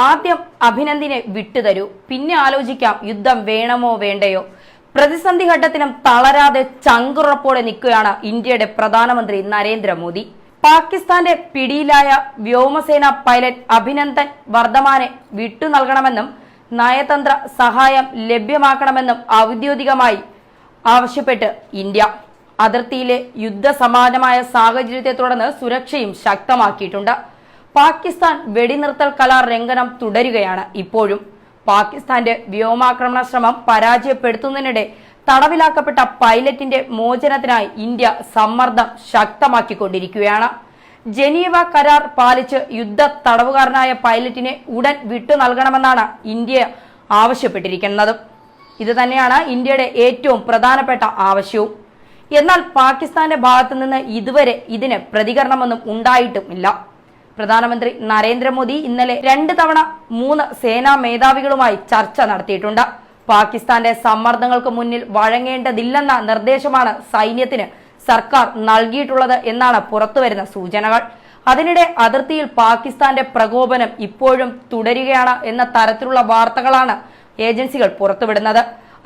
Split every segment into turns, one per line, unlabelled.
ആദ്യം അഭിനന്ദിനെ വിട്ടുതരൂ, പിന്നെ ആലോചിക്കാം യുദ്ധം വേണമോ വേണ്ടയോ. പ്രതിസന്ധി ഘട്ടത്തിലും തളരാതെ ചങ്കുറപ്പോടെ നിൽക്കുകയാണ് ഇന്ത്യയുടെ പ്രധാനമന്ത്രി നരേന്ദ്രമോദി. പാകിസ്ഥാന്റെ പിടിയിലായ വ്യോമസേന പൈലറ്റ് അഭിനന്ദൻ വർദ്ധമാനെ വിട്ടു നൽകണമെന്നും നയതന്ത്ര സഹായം ലഭ്യമാക്കണമെന്നും ഔദ്യോഗികമായി ആവശ്യപ്പെട്ട് ഇന്ത്യ. അതിർത്തിയിലെ യുദ്ധസമാനമായ സാഹചര്യത്തെ തുടർന്ന് സുരക്ഷയും ശക്തമാക്കിയിട്ടുണ്ട്. പാകിസ്ഥാൻ വെടിനിർത്തൽ കരാർ ലംഘനം തുടരുകയാണ്. ഇപ്പോഴും പാകിസ്ഥാന്റെ വ്യോമാക്രമണ ശ്രമം പരാജയപ്പെടുത്തുന്നതിനിടെ തടവിലാക്കപ്പെട്ട പൈലറ്റിന്റെ മോചനത്തിനായി ഇന്ത്യ സമ്മർദ്ദം ശക്തമാക്കിക്കൊണ്ടിരിക്കുകയാണ്. ജനീവ കരാർ പാലിച്ച് യുദ്ധ തടവുകാരനായ പൈലറ്റിനെ ഉടൻ വിട്ടു നൽകണമെന്നാണ് ഇന്ത്യ ആവശ്യപ്പെട്ടിരിക്കുന്നത്. ഇത് തന്നെയാണ് ഇന്ത്യയുടെ ഏറ്റവും പ്രധാനപ്പെട്ട ആവശ്യവും. എന്നാൽ പാകിസ്ഥാന്റെ ഭാഗത്തു നിന്ന് ഇതുവരെ ഇതിന് പ്രതികരണമൊന്നും ഉണ്ടായിട്ടുമില്ല. പ്രധാനമന്ത്രി നരേന്ദ്രമോദി ഇന്നലെ 2 തവണ 3 സേനാ മേധാവികളുമായി ചർച്ച നടത്തിയിട്ടുണ്ട്. പാകിസ്ഥാന്റെ സമ്മർദ്ദങ്ങൾക്ക് മുന്നിൽ വഴങ്ങേണ്ടതില്ലെന്ന നിർദ്ദേശമാണ് സൈന്യത്തിന് സർക്കാർ നൽകിയിട്ടുള്ളത് എന്നാണ് പുറത്തുവരുന്ന സൂചനകൾ. അതിനിടെ അതിർത്തിയിൽ പാകിസ്ഥാന്റെ പ്രകോപനം ഇപ്പോഴും തുടരുകയാണ് എന്ന തരത്തിലുള്ള വാർത്തകളാണ് ഏജൻസികൾ പുറത്തുവിടുന്നത്.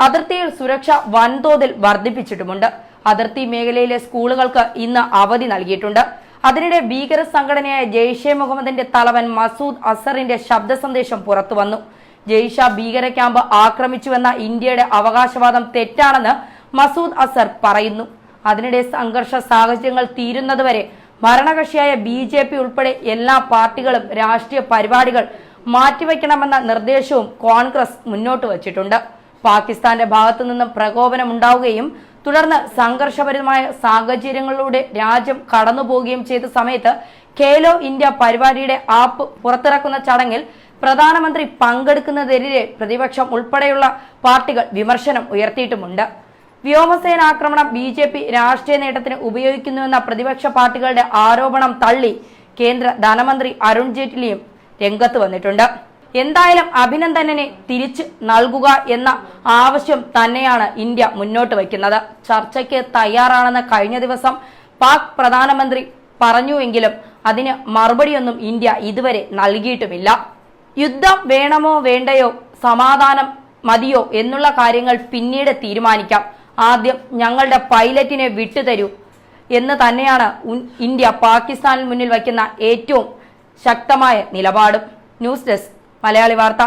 അതിർത്തിയിൽ സുരക്ഷ വൻതോതിൽ വർദ്ധിപ്പിച്ചിട്ടുമുണ്ട്. അതിർത്തി മേഖലയിലെ സ്കൂളുകൾക്ക് ഇന്ന് അവധി നൽകിയിട്ടുണ്ട്. അതിനിടെ ഭീകര സംഘടനയായ ജെയ്ഷെ മുഹമ്മദിന്റെ തലവൻ മസൂദ് അസറിന്റെ ശബ്ദ സന്ദേശം പുറത്തു വന്നു. ജെയ്ഷ ഭീകര ക്യാമ്പ് ആക്രമിച്ചുവെന്ന ഇന്ത്യയുടെ അവകാശവാദം തെറ്റാണെന്ന് മസൂദ് അസർ പറയുന്നു. അതിനിടെ സംഘർഷ സാഹചര്യങ്ങൾ തീരുന്നതുവരെ ഭരണകക്ഷിയായ BJP ഉൾപ്പെടെ എല്ലാ പാർട്ടികളും രാഷ്ട്രീയ പരിപാടികൾ മാറ്റിവെക്കണമെന്ന നിർദ്ദേശവും കോൺഗ്രസ് മുന്നോട്ട് വച്ചിട്ടുണ്ട്. പാകിസ്ഥാന്റെ ഭാഗത്തു നിന്നും പ്രകോപനം ഉണ്ടാവുകയും തുടർന്ന് സംഘർഷപരമായ സാഹചര്യങ്ങളിലൂടെ രാജ്യം കടന്നുപോവുകയും ചെയ്ത സമയത്ത് ഖേലോ ഇന്ത്യ പരിപാടിയുടെ ആപ്പ് പുറത്തിറക്കുന്ന ചടങ്ങിൽ പ്രധാനമന്ത്രി പങ്കെടുക്കുന്നതിനെതിരെ പ്രതിപക്ഷം ഉൾപ്പെടെയുള്ള പാർട്ടികൾ വിമർശനം ഉയർത്തിയിട്ടുമുണ്ട്. വ്യോമസേനാക്രമണം BJP രാഷ്ട്രീയ നേട്ടത്തിന് ഉപയോഗിക്കുന്നുവെന്ന പ്രതിപക്ഷ പാർട്ടികളുടെ ആരോപണം തള്ളി കേന്ദ്ര ധനമന്ത്രി അരുൺ ജെയ്റ്റ്ലിയും രംഗത്ത് വന്നിട്ടുണ്ട്. എന്തായാലും അഭിനന്ദനെ തിരിച്ചു നൽകുക എന്ന ആവശ്യം തന്നെയാണ് ഇന്ത്യ മുന്നോട്ട് വയ്ക്കുന്നത്. ചർച്ചയ്ക്ക് തയ്യാറാണെന്ന് കഴിഞ്ഞ ദിവസം പാക് പ്രധാനമന്ത്രി പറഞ്ഞുവെങ്കിലും അതിന് മറുപടിയൊന്നും ഇന്ത്യ ഇതുവരെ നൽകിയിട്ടുമില്ല. യുദ്ധം വേണമോ വേണ്ടയോ, സമാധാനം മതിയോ എന്നുള്ള കാര്യങ്ങൾ പിന്നീട് തീരുമാനിക്കാം, ആദ്യം ഞങ്ങളുടെ പൈലറ്റിനെ വിട്ടുതരൂ എന്ന് തന്നെയാണ് ഇന്ത്യ പാകിസ്ഥാനിന് മുന്നിൽ വയ്ക്കുന്ന ഏറ്റവും ശക്തമായ നിലപാടും. ന്യൂസ് ഡെസ്ക് മലയാളി വാർത്ത.